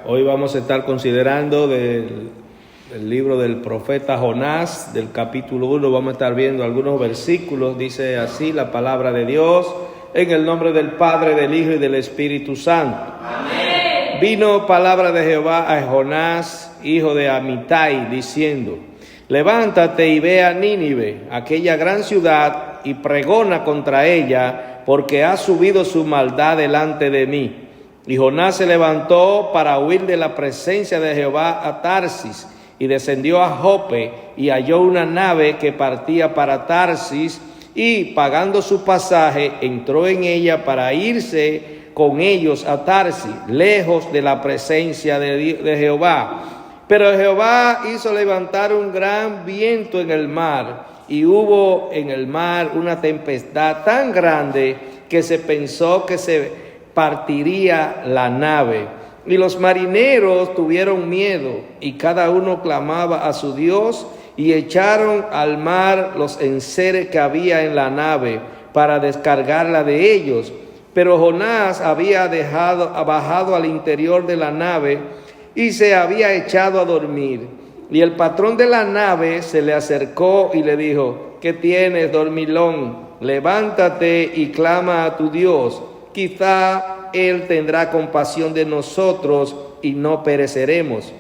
Hoy vamos a estar considerando del libro del profeta Jonás, del capítulo 1. Vamos a estar viendo algunos versículos. Dice así la palabra de Dios, en el nombre del Padre, del Hijo y del Espíritu Santo. Amén. Vino palabra de Jehová a Jonás, hijo de Amitai, diciendo: levántate y ve a Nínive, aquella gran ciudad, y pregona contra ella, porque ha subido su maldad delante de mí. Y Jonás se levantó para huir de la presencia de Jehová a Tarsis, y descendió a Jope, y halló una nave que partía para Tarsis, y pagando su pasaje, entró en ella para irse con ellos a Tarsis, lejos de la presencia de Jehová. Pero Jehová hizo levantar un gran viento en el mar, y hubo en el mar una tempestad tan grande que se pensó que se partiría la nave. Y los marineros tuvieron miedo, y cada uno clamaba a su Dios, y echaron al mar los enseres que había en la nave para descargarla de ellos. Pero Jonás había bajado al interior de la nave y se había echado a dormir. Y el patrón de la nave se le acercó y le dijo: ¿qué tienes, dormilón? Levántate y clama a tu Dios. Quizá Él tendrá compasión de nosotros y no pereceremos.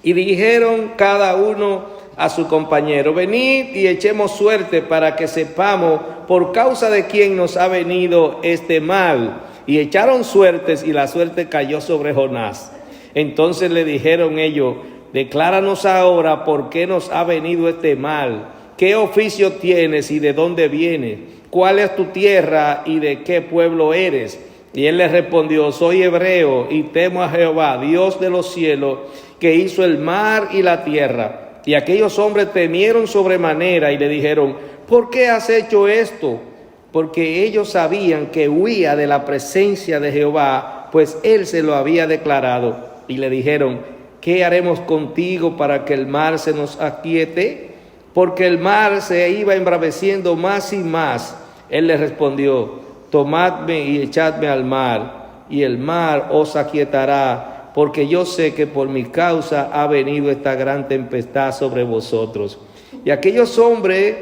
Y dijeron cada uno a su compañero: venid y echemos suerte para que sepamos por causa de quién nos ha venido este mal. Y echaron suertes, y la suerte cayó sobre Jonás. Entonces le dijeron ellos: decláranos ahora por qué nos ha venido este mal. ¿Qué oficio tienes y de dónde vienes? ¿Cuál es tu tierra y de qué pueblo eres? Y él les respondió: soy hebreo y temo a Jehová, Dios de los cielos, que hizo el mar y la tierra. Y aquellos hombres temieron sobremanera y le dijeron: ¿por qué has hecho esto? Porque ellos sabían que huía de la presencia de Jehová, pues él se lo había declarado. Y le dijeron: ¿qué haremos contigo para que el mar se nos aquiete? Porque el mar se iba embraveciendo más y más. Él les respondió: tomadme y echadme al mar, y el mar os aquietará, porque yo sé que por mi causa ha venido esta gran tempestad sobre vosotros. Y aquellos hombres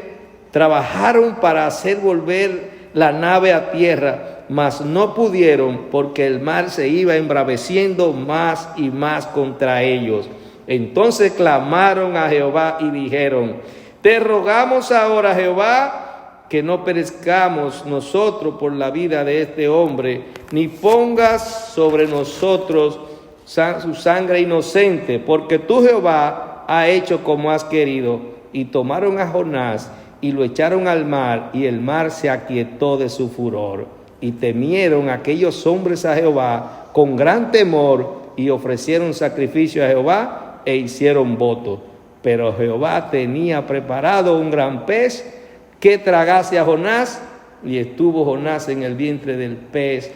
trabajaron para hacer volver la nave a tierra, mas no pudieron, porque el mar se iba embraveciendo más y más contra ellos. Entonces clamaron a Jehová y dijeron: te rogamos ahora, Jehová, que no perezcamos nosotros por la vida de este hombre, ni pongas sobre nosotros su sangre inocente, porque tú, Jehová, has hecho como has querido. Y tomaron a Jonás y lo echaron al mar, y el mar se aquietó de su furor. Y temieron aquellos hombres a Jehová con gran temor, y ofrecieron sacrificio a Jehová e hicieron voto. Pero Jehová tenía preparado un gran pez que tragase a Jonás, y estuvo Jonás en el vientre del pez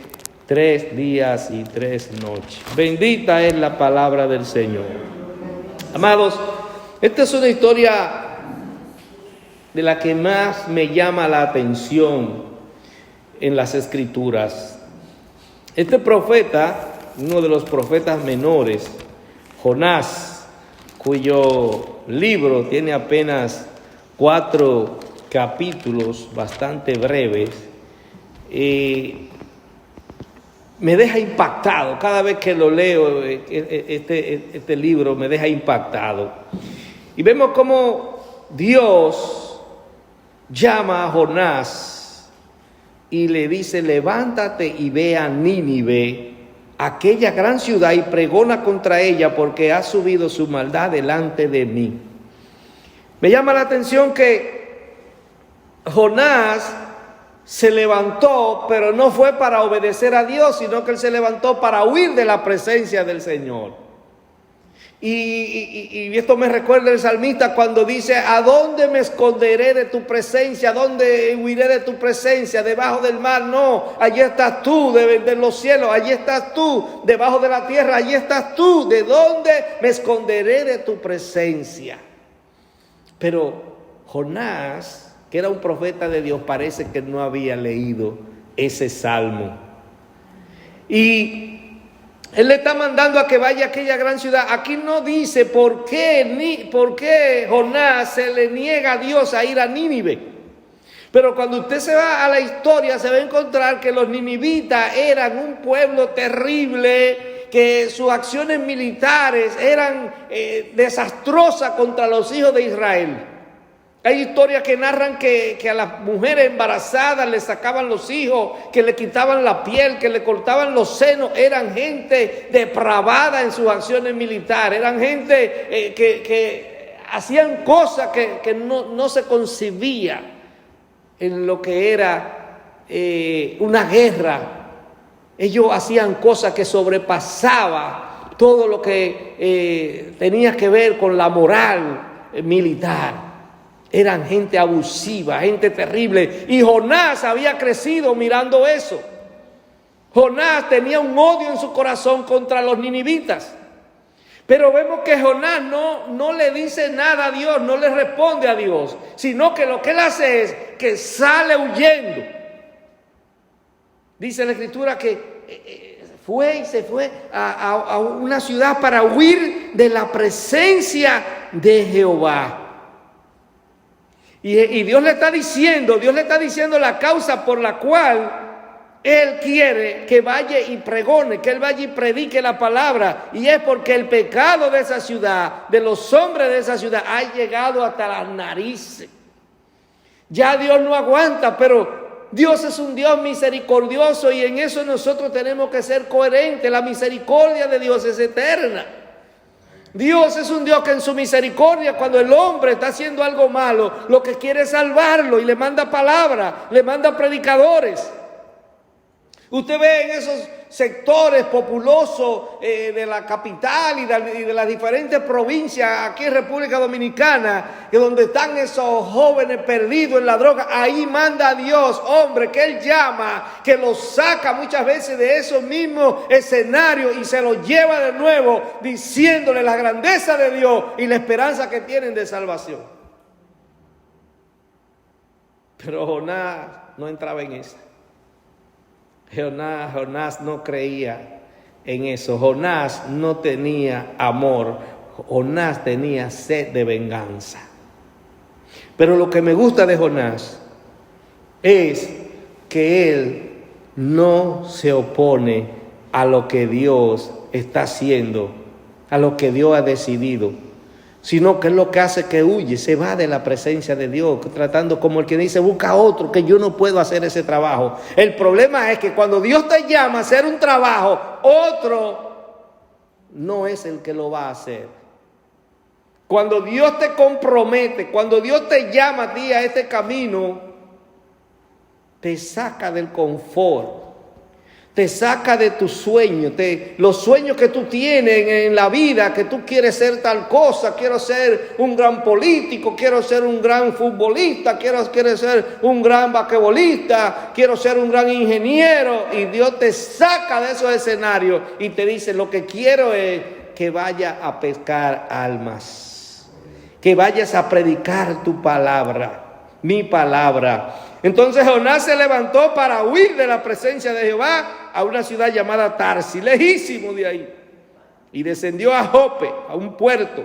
3 días y 3 noches. Bendita es la palabra del Señor. Amados, esta es una historia de la que más me llama la atención en las Escrituras. Este profeta, uno de los profetas menores, Jonás, cuyo libro tiene apenas 4 capítulos bastante breves, me deja impactado. Cada vez que lo leo, este libro me deja impactado. Y vemos cómo Dios llama a Jonás y le dice: levántate y ve a Nínive, aquella gran ciudad, y pregona contra ella, porque ha subido su maldad delante de mí. Me llama la atención que Jonás se levantó, pero no fue para obedecer a Dios, sino que él se levantó para huir de la presencia del Señor. Y esto me recuerda el salmista cuando dice: ¿a dónde me esconderé de tu presencia? ¿A dónde huiré de tu presencia? ¿Debajo del mar? No, allí estás tú, de los cielos, allí estás tú, debajo de la tierra, allí estás tú. ¿De dónde me esconderé de tu presencia? Pero Jonás, que era un profeta de Dios, parece que no había leído ese salmo. Y Él le está mandando a que vaya a aquella gran ciudad. Aquí no dice por qué Jonás se le niega a Dios a ir a Nínive. Pero cuando usted se va a la historia, se va a encontrar que los ninivitas eran un pueblo terrible, que sus acciones militares eran desastrosas contra los hijos de Israel. Hay historias que narran que a las mujeres embarazadas le sacaban los hijos, que le quitaban la piel, que le cortaban los senos. Eran gente depravada en sus acciones militares. Eran gente que hacían cosas que no se concebía en lo que era una guerra. Ellos hacían cosas que sobrepasaba todo lo que tenía que ver con la moral militar. Eran gente abusiva, gente terrible. Y Jonás había crecido mirando eso. Jonás tenía un odio en su corazón contra los ninivitas. Pero vemos que Jonás no le dice nada a Dios, no le responde a Dios, sino que lo que él hace es que sale huyendo. Dice la Escritura que se fue a una ciudad para huir de la presencia de Jehová. Y Dios le está diciendo la causa por la cual Él quiere que vaya y pregone, que Él vaya y predique la palabra. Y es porque el pecado de esa ciudad, de los hombres de esa ciudad, ha llegado hasta las narices. Ya Dios no aguanta, pero Dios es un Dios misericordioso y en eso nosotros tenemos que ser coherentes. La misericordia de Dios es eterna. Dios es un Dios que en su misericordia, cuando el hombre está haciendo algo malo, lo que quiere es salvarlo y le manda palabra, le manda predicadores. Usted ve en esos sectores populosos de la capital y de las diferentes provincias aquí en República Dominicana, que donde están esos jóvenes perdidos en la droga, ahí manda a Dios, hombre, que Él llama, que los saca muchas veces de esos mismos escenarios y se los lleva de nuevo, diciéndole la grandeza de Dios y la esperanza que tienen de salvación. Pero Jonás no entraba en esa. Jonás no creía en eso. Jonás no tenía amor. Jonás tenía sed de venganza. Pero lo que me gusta de Jonás es que él no se opone a lo que Dios está haciendo, a lo que Dios ha decidido, sino que es lo que hace que huye, se va de la presencia de Dios, tratando como el que dice, busca otro, que yo no puedo hacer ese trabajo. El problema es que cuando Dios te llama a hacer un trabajo, otro no es el que lo va a hacer. Cuando Dios te compromete, cuando Dios te llama a ti a este camino, te saca del confort, te saca de tus sueños, los sueños que tú tienes en la vida, que tú quieres ser tal cosa, quiero ser un gran político, quiero ser un gran futbolista, quiero ser un gran basquetbolista, quiero ser un gran ingeniero, y Dios te saca de esos escenarios y te dice, lo que quiero es que vayas a pescar almas, que vayas a predicar tu palabra, mi palabra. Entonces Jonás se levantó para huir de la presencia de Jehová a una ciudad llamada Tarsis, lejísimo de ahí. Y descendió a Jope, a un puerto,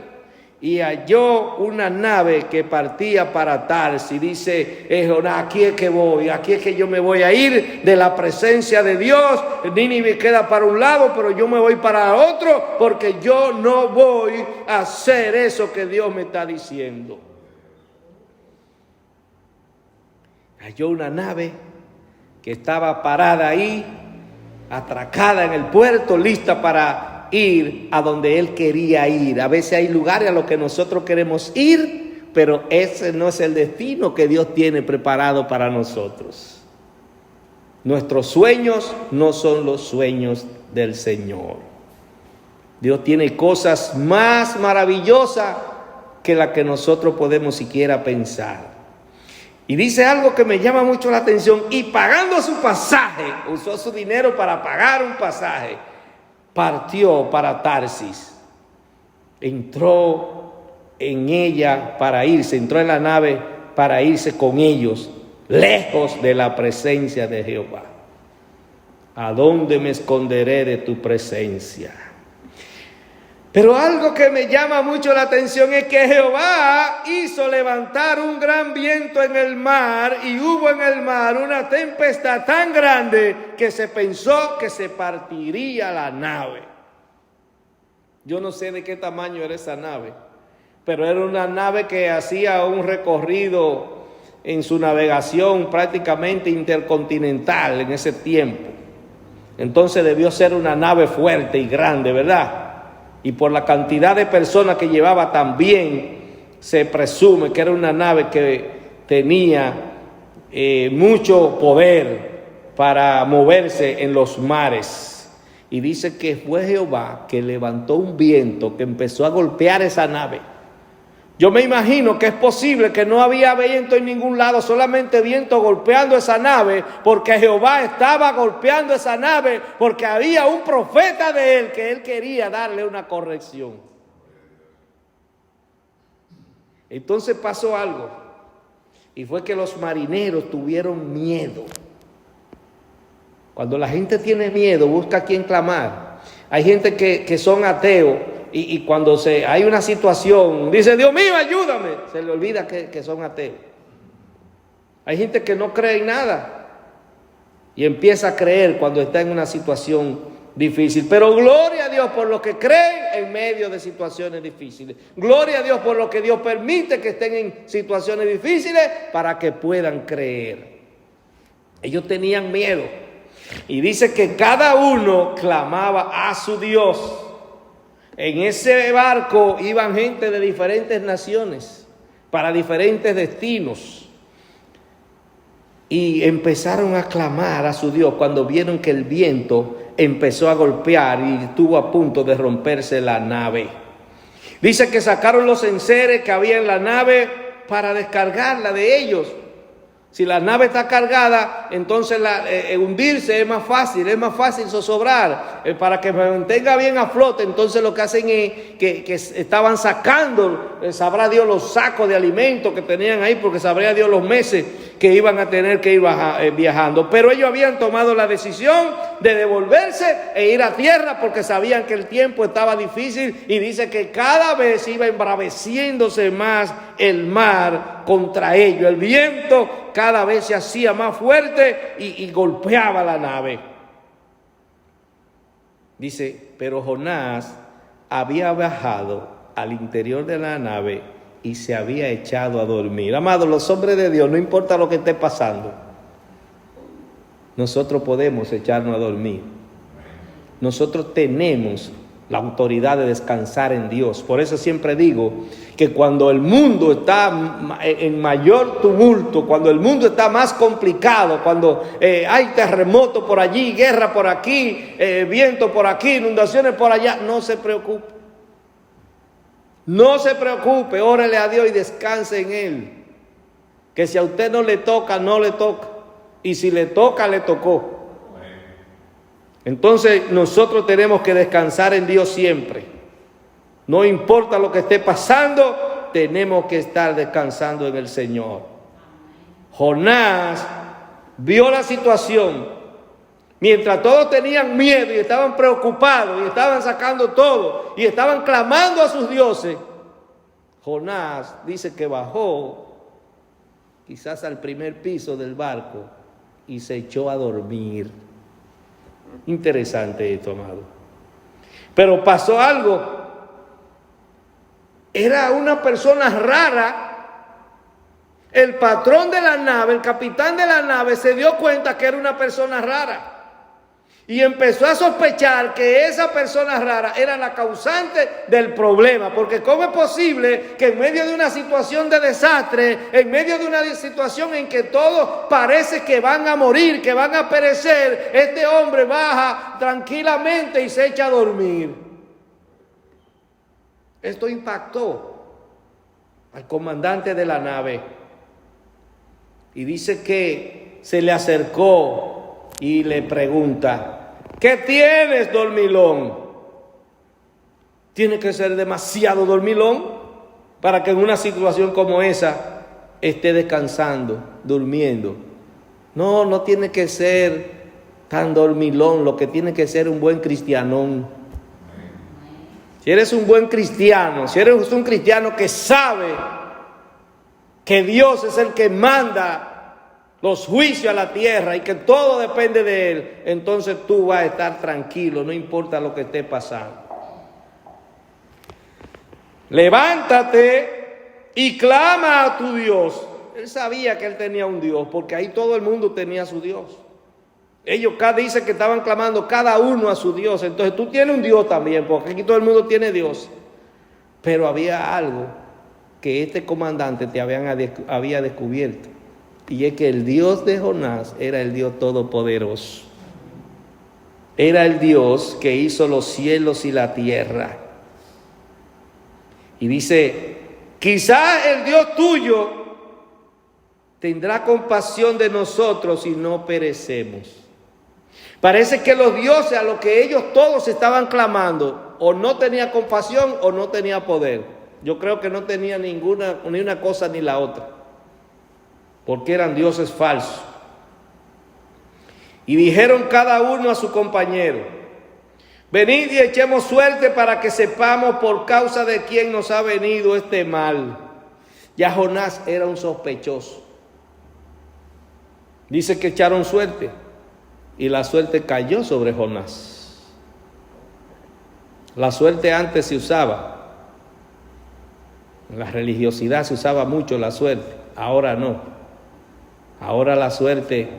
y halló una nave que partía para Tarsis. Dice Jonás, aquí es que voy, aquí es que yo me voy a ir de la presencia de Dios. Nínive queda para un lado, pero yo me voy para otro, porque yo no voy a hacer eso que Dios me está diciendo. Halló una nave que estaba parada ahí, atracada en el puerto, lista para ir a donde él quería ir. A veces hay lugares a los que nosotros queremos ir, pero ese no es el destino que Dios tiene preparado para nosotros. Nuestros sueños no son los sueños del Señor. Dios tiene cosas más maravillosas que las que nosotros podemos siquiera pensar. Y dice algo que me llama mucho la atención. Y pagando su pasaje, usó su dinero para pagar un pasaje, partió para Tarsis. Entró en ella para irse, entró en la nave para irse con ellos, lejos de la presencia de Jehová. ¿A dónde me esconderé de tu presencia? Pero algo que me llama mucho la atención es que Jehová hizo levantar un gran viento en el mar y hubo en el mar una tempestad tan grande que se pensó que se partiría la nave. Yo no sé de qué tamaño era esa nave, pero era una nave que hacía un recorrido en su navegación prácticamente intercontinental en ese tiempo. Entonces debió ser una nave fuerte y grande, ¿verdad? Y por la cantidad de personas que llevaba también se presume que era una nave que tenía mucho poder para moverse en los mares. Y dice que fue Jehová que levantó un viento que empezó a golpear esa nave. Yo me imagino que es posible que no había viento en ningún lado, solamente viento golpeando esa nave, porque Jehová estaba golpeando esa nave, porque había un profeta de él que él quería darle una corrección. Entonces pasó algo, y fue que los marineros tuvieron miedo. Cuando la gente tiene miedo, busca a quien clamar. Hay gente que son ateos. Y cuando hay una situación, dice, Dios mío, ayúdame, se le olvida que son ateos. Hay gente que no cree en nada y empieza a creer cuando está en una situación difícil. Pero gloria a Dios por los que creen en medio de situaciones difíciles. Gloria a Dios por lo que Dios permite que estén en situaciones difíciles para que puedan creer. Ellos tenían miedo y dice que cada uno clamaba a su Dios. En ese barco iban gente de diferentes naciones, para diferentes destinos. Y empezaron a clamar a su Dios cuando vieron que el viento empezó a golpear y estuvo a punto de romperse la nave. Dice que sacaron los enseres que había en la nave para descargarla de ellos. Si la nave está cargada, entonces hundirse es más fácil zozobrar. Para que me mantenga bien a flote, entonces lo que hacen es que estaban sacando, sabrá Dios los sacos de alimentos que tenían ahí, porque sabría Dios los meses que iban a tener que ir viajando. Pero ellos habían tomado la decisión de devolverse e ir a tierra porque sabían que el tiempo estaba difícil, y dice que cada vez iba embraveciéndose más el mar contra ellos. El viento cada vez se hacía más fuerte y golpeaba la nave. Dice, pero Jonás había bajado al interior de la nave y se había echado a dormir. Amados, los hombres de Dios, no importa lo que esté pasando, nosotros podemos echarnos a dormir. Nosotros tenemos la autoridad de descansar en Dios. Por eso siempre digo que cuando el mundo está en mayor tumulto, cuando el mundo está más complicado, cuando hay terremoto por allí, guerra por aquí, viento por aquí, inundaciones por allá, no se preocupe. No se preocupe, órele a Dios y descanse en Él. Que si a usted no le toca, no le toca. Y si le toca, le tocó. Entonces nosotros tenemos que descansar en Dios siempre. No importa lo que esté pasando, tenemos que estar descansando en el Señor. Jonás vio la situación. Mientras todos tenían miedo y estaban preocupados y estaban sacando todo y estaban clamando a sus dioses, Jonás dice que bajó quizás al primer piso del barco y se echó a dormir. Interesante esto, amado. Pero pasó algo. Era una persona rara. El patrón de la nave, el capitán de la nave, se dio cuenta que era una persona rara. Y empezó a sospechar que esa persona rara era la causante del problema. Porque ¿cómo es posible que en medio de una situación de desastre, en medio de una situación en que todos parece que van a morir, que van a perecer, este hombre baja tranquilamente y se echa a dormir? Esto impactó al comandante de la nave. Y dice que se le acercó y le pregunta: ¿qué tienes, dormilón? Tiene que ser demasiado dormilón para que en una situación como esa esté descansando, durmiendo. No tiene que ser tan dormilón, lo que tiene que ser un buen cristianón. Si eres un buen cristiano, si eres un cristiano que sabe que Dios es el que manda los juicios a la tierra y que todo depende de Él, entonces tú vas a estar tranquilo, no importa lo que esté pasando. Levántate y clama a tu Dios. Él sabía que él tenía un Dios, porque ahí todo el mundo tenía su Dios. Ellos dicen que estaban clamando cada uno a su Dios. Entonces tú tienes un Dios también, porque aquí todo el mundo tiene Dios. Pero había algo que este comandante había descubierto. Y es que el Dios de Jonás era el Dios todopoderoso. Era el Dios que hizo los cielos y la tierra. Y dice, quizás el Dios tuyo tendrá compasión de nosotros y no perecemos. Parece que los dioses a los que ellos todos estaban clamando, o no tenía compasión o no tenía poder. Yo creo que no tenía ni una cosa ni la otra, porque eran dioses falsos. Y dijeron cada uno a su compañero, venid y echemos suerte para que sepamos por causa de quién nos ha venido este mal. Ya Jonás era un sospechoso. Dice que echaron suerte y la suerte cayó sobre Jonás. La suerte antes se usaba. En la religiosidad se usaba mucho la suerte, ahora no. Ahora la suerte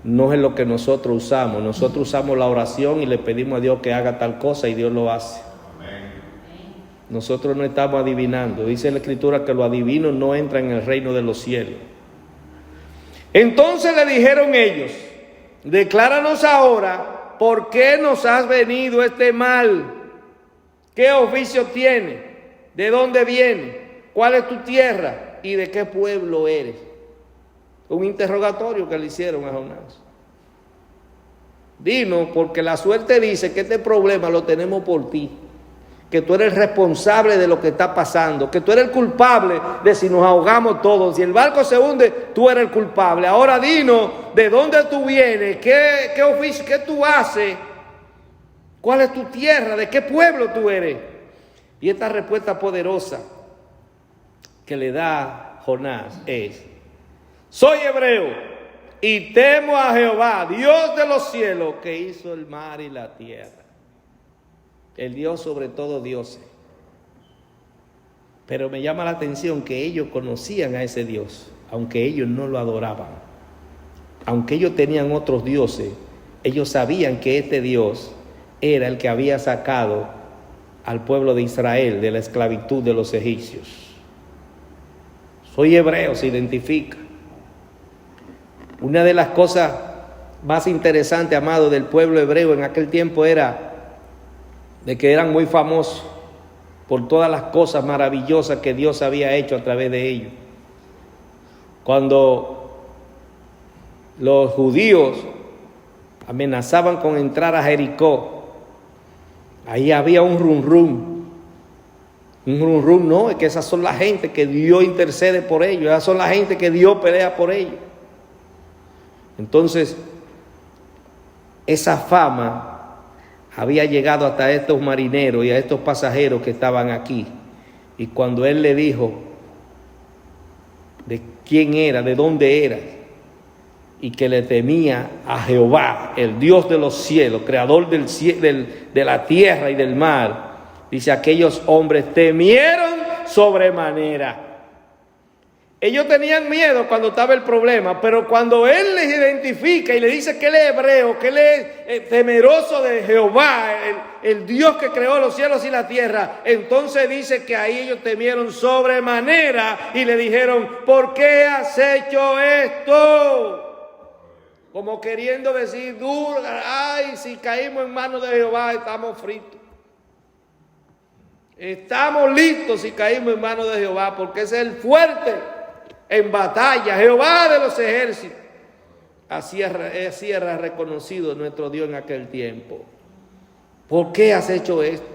no es lo que nosotros usamos. Nosotros usamos la oración y le pedimos a Dios que haga tal cosa y Dios lo hace. Nosotros no estamos adivinando. Dice la Escritura que los adivinos no entran en el reino de los cielos. Entonces le dijeron ellos, decláranos ahora por qué nos has venido este mal. ¿Qué oficio tiene? ¿De dónde viene? ¿Cuál es tu tierra? ¿Y de qué pueblo eres? Un interrogatorio que le hicieron a Jonás. Dinos, porque la suerte dice que este problema lo tenemos por ti, que tú eres responsable de lo que está pasando, que tú eres el culpable de si nos ahogamos todos, si el barco se hunde, tú eres el culpable. Ahora dinos, ¿de dónde tú vienes? ¿Qué oficio? ¿Qué tú haces? ¿Cuál es tu tierra? ¿De qué pueblo tú eres? Y esta respuesta poderosa que le da Jonás es, soy hebreo y temo a Jehová, Dios de los cielos, que hizo el mar y la tierra. El Dios sobre todo dioses. Pero me llama la atención que ellos conocían a ese Dios, aunque ellos no lo adoraban. Aunque ellos tenían otros dioses, ellos sabían que este Dios era el que había sacado al pueblo de Israel de la esclavitud de los egipcios. Soy hebreo, se identifica. Una de las cosas más interesantes, amado, del pueblo hebreo en aquel tiempo era de que eran muy famosos por todas las cosas maravillosas que Dios había hecho a través de ellos. Cuando los judíos amenazaban con entrar a Jericó, ahí había un rum rum, no, es que esas son la gente que Dios intercede por ellos, esas son la gente que Dios pelea por ellos. Entonces, esa fama había llegado hasta estos marineros y a estos pasajeros que estaban aquí. Y cuando él le dijo de quién era, de dónde era, y que le temía a Jehová, el Dios de los cielos, creador de la tierra y del mar, dice, aquellos hombres temieron sobremanera. Ellos tenían miedo cuando estaba el problema, pero cuando él les identifica y le dice que él es hebreo, que él es temeroso de Jehová, el Dios que creó los cielos y la tierra, entonces dice que ahí ellos temieron sobremanera y le dijeron, ¿por qué has hecho esto? Como queriendo decir, ay, si caímos en manos de Jehová estamos fritos. Estamos listos si caímos en manos de Jehová, porque ese es el fuerte en batalla, Jehová de los ejércitos. Así era reconocido nuestro Dios en aquel tiempo. ¿Por qué has hecho esto?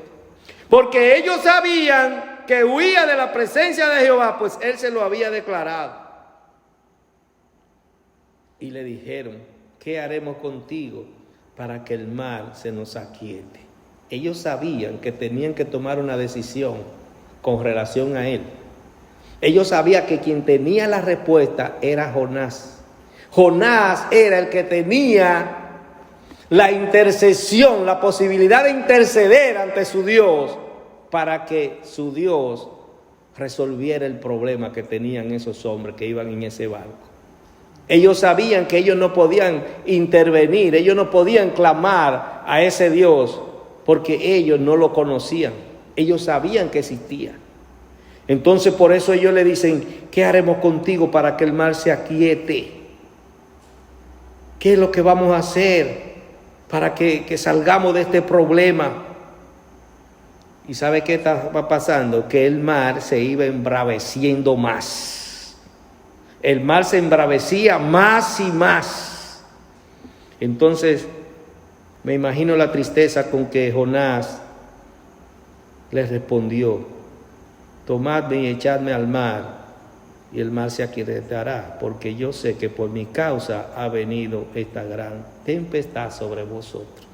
Porque ellos sabían que huía de la presencia de Jehová, pues él se lo había declarado. Y le dijeron, ¿qué haremos contigo para que el mar se nos aquiete. Ellos sabían que tenían que tomar una decisión con relación a él. Ellos sabían que quien tenía la respuesta era Jonás. Jonás era el que tenía la intercesión, la posibilidad de interceder ante su Dios para que su Dios resolviera el problema que tenían esos hombres que iban en ese barco. Ellos sabían que ellos no podían intervenir, ellos no podían clamar a ese Dios porque ellos no lo conocían. Ellos sabían que existía. Entonces por eso ellos le dicen, ¿qué haremos contigo para que el mar se aquiete? ¿Qué es lo que vamos a hacer para que salgamos de este problema? ¿Y sabe qué estaba pasando? Que el mar se iba embraveciendo más. El mar se embravecía más y más. Entonces, me imagino la tristeza con que Jonás les respondió: tomadme y echadme al mar, y el mar se aquietará, porque yo sé que por mi causa ha venido esta gran tempestad sobre vosotros.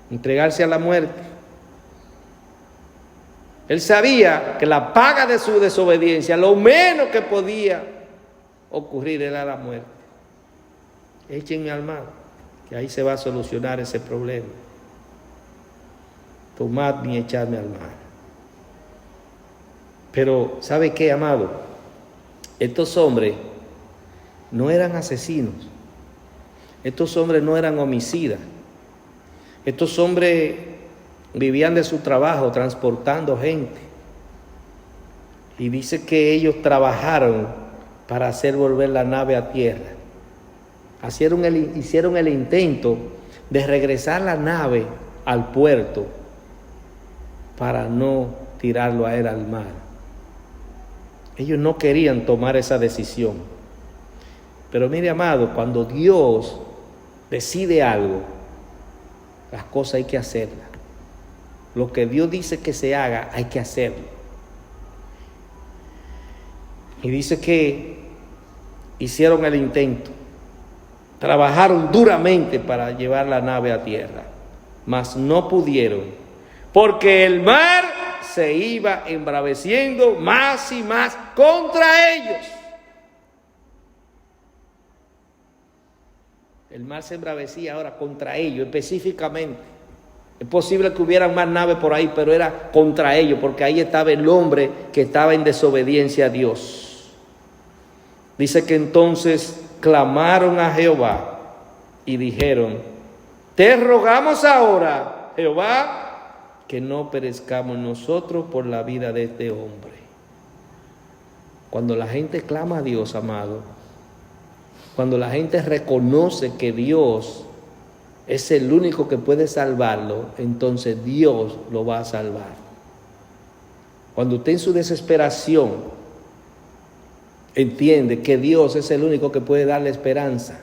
Entregarse a la muerte. Él sabía que la paga de su desobediencia, lo menos que podía ocurrir era la muerte. Échenme al mar, que ahí se va a solucionar ese problema. Tomadme y echadme al mar. Pero, ¿sabe qué, amado? Estos hombres no eran asesinos. Estos hombres no eran homicidas. Estos hombres vivían de su trabajo transportando gente. Y dice que ellos trabajaron para hacer volver la nave a tierra. Hicieron el intento de regresar la nave al puerto para no tirarlo a él al mar. Ellos no querían tomar esa decisión. Pero mire, amado, cuando Dios decide algo, las cosas hay que hacerlas. Lo que Dios dice que se haga, hay que hacerlo. Y dice que hicieron el intento. Trabajaron duramente para llevar la nave a tierra, mas no pudieron, porque el mar se iba embraveciendo más y más contra ellos. El mar se embravecía ahora contra ellos específicamente. Es posible que hubieran más naves por ahí, pero era contra ellos, porque ahí estaba el hombre que estaba en desobediencia a Dios. Dice que entonces clamaron a Jehová y dijeron: te rogamos ahora, Jehová, que no perezcamos nosotros por la vida de este hombre. Cuando la gente clama a Dios, amado, cuando la gente reconoce que Dios es el único que puede salvarlo, entonces Dios lo va a salvar. Cuando usted en su desesperación entiende que Dios es el único que puede darle esperanza,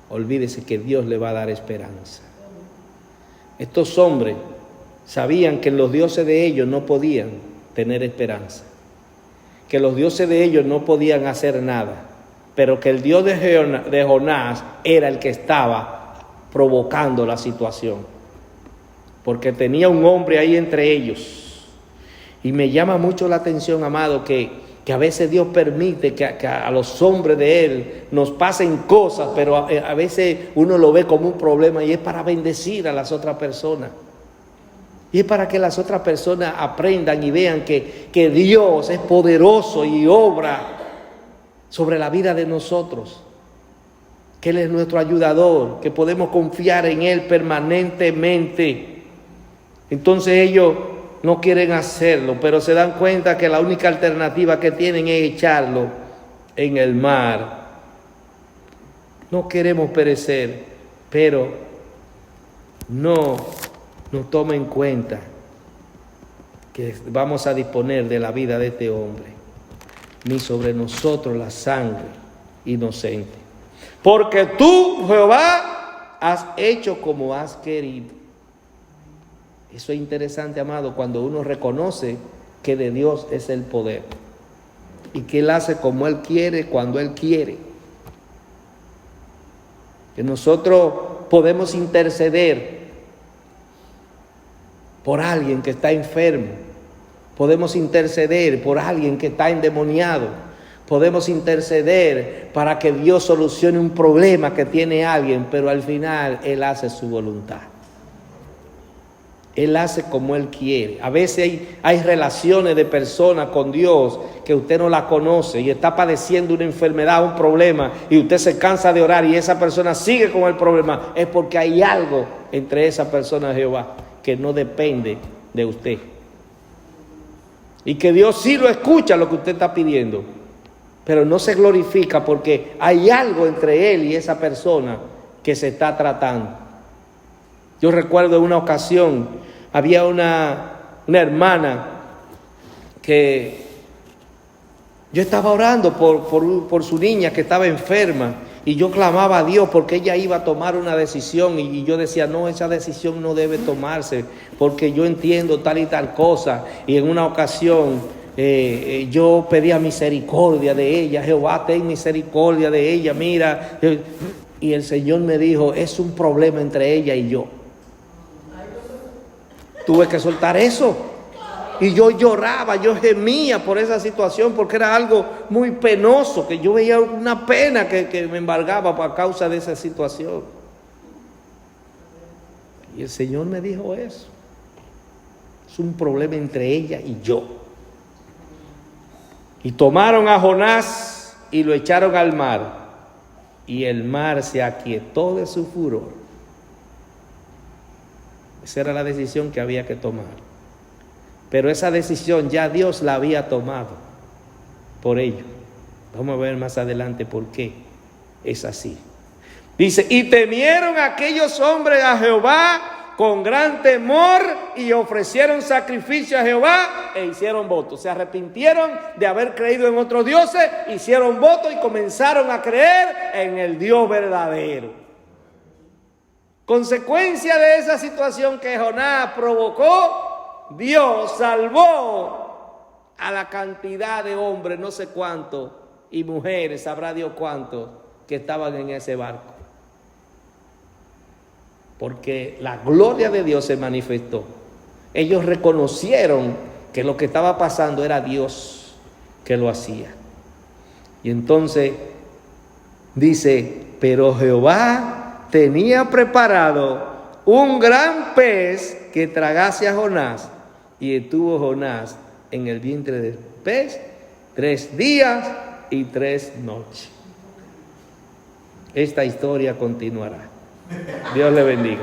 olvídese que Dios le va a dar esperanza. Estos hombres sabían que los dioses de ellos no podían tener esperanza, que los dioses de ellos no podían hacer nada, pero que el Dios de Jonás era el que estaba provocando la situación, porque tenía un hombre ahí entre ellos. Y me llama mucho la atención, amado, que a veces Dios permite que a los hombres de Él nos pasen cosas, pero a veces uno lo ve como un problema y es para bendecir a las otras personas. Y es para que las otras personas aprendan y vean que Dios es poderoso y obra sobre la vida de nosotros, que Él es nuestro ayudador, que podemos confiar en Él permanentemente. Entonces ellos no quieren hacerlo, pero se dan cuenta que la única alternativa que tienen es echarlo en el mar. No queremos perecer, pero no nos toma en cuenta que vamos a disponer de la vida de este hombre, ni sobre nosotros la sangre inocente. Porque tú, Jehová, has hecho como has querido. Eso es interesante, amado, cuando uno reconoce que de Dios es el poder y que Él hace como Él quiere, cuando Él quiere. que nosotros podemos interceder por alguien que está enfermo, podemos interceder por alguien que está endemoniado, podemos interceder para que Dios solucione un problema que tiene alguien, pero al final Él hace su voluntad. Él hace como Él quiere. A veces hay relaciones de personas con Dios que usted no la conoce y está padeciendo una enfermedad, un problema, y usted se cansa de orar y esa persona sigue con el problema. Es porque hay algo entre esa persona y Jehová que no depende de usted. Y que Dios sí lo escucha lo que usted está pidiendo, pero no se glorifica porque hay algo entre Él y esa persona que se está tratando. Yo recuerdo en una ocasión, había una hermana que yo estaba orando por su niña que estaba enferma, y yo clamaba a Dios porque ella iba a tomar una decisión, y yo decía, no, esa decisión no debe tomarse porque yo entiendo tal y tal cosa. Y en una ocasión yo pedía misericordia de ella. Jehová, ten misericordia de ella, mira. Y el Señor me dijo, es un problema entre ella y yo. Tuve que soltar eso. Y yo lloraba, yo gemía por esa situación porque era algo muy penoso, que yo veía una pena que me embargaba a causa de esa situación. Y el Señor me dijo eso. Es un problema entre ella y yo. Y tomaron a Jonás y lo echaron al mar. Y el mar se aquietó de su furor. Esa era la decisión que había que tomar. Pero esa decisión ya Dios la había tomado por ello. Vamos a ver más adelante por qué es así. Dice, y temieron aquellos hombres a Jehová con gran temor y ofrecieron sacrificio a Jehová e hicieron votos. Se arrepintieron de haber creído en otros dioses, hicieron votos y comenzaron a creer en el Dios verdadero. Consecuencia de esa situación que Jonás provocó, Dios salvó a la cantidad de hombres, no sé cuántos, y mujeres, sabrá Dios cuántos, que estaban en ese barco. Porque la gloria de Dios se manifestó. Ellos reconocieron que lo que estaba pasando era Dios que lo hacía. Y entonces dice, pero Jehová tenía preparado un gran pez que tragase a Jonás, y estuvo Jonás en el vientre del pez 3 días y 3 noches. Esta historia continuará. Dios le bendiga.